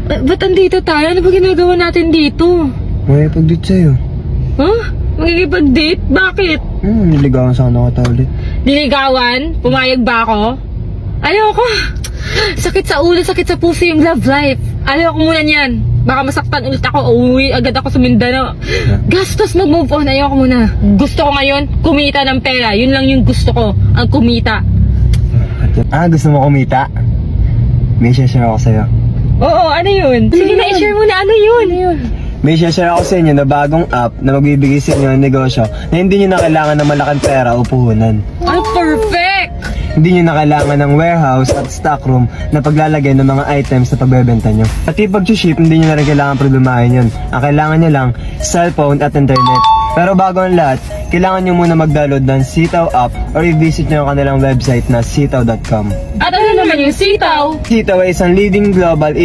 Ba't andito tayo? Ano ba ginagawa natin dito? May pag-date sa'yo. Huh? Magkikipag-date? Bakit? Niligawan sana kita ulit. Diligawan? Pumayag ba ako? Ayoko. Sakit sa ulo, sakit sa puso yung love life. Ayoko muna niyan. Baka masaktan ulit ako, uuwi agad ako sa Mindanao. Gastos, mag-move on. Ayoko muna. Gusto ko ngayon, kumita ng pera. Yun lang yung gusto ko, ang kumita. Gusto mo kumita? May share ako sa'yo. Oo, ano yun? Sige na, i-share mo na ano yun. May share ako sa inyo na bagong app na magbibigay sa inyo ng negosyo na hindi nyo na kailangan ng malaking pera o puhunan. Ay, perfect! Hindi nyo na kailangan ng warehouse at stockroom na paglalagay ng mga items na pagbebenta nyo. Pati pag-ship, hindi nyo na rin kailangan problemahin yun. Ang kailangan nyo lang, cellphone at internet. Pero bago ang lahat, kailangan nyo muna mag-download ng Sitaw app or i-visit nyo ang kanilang website na sitaw.com. At ano naman yung sitaw? Sitaw ay isang leading global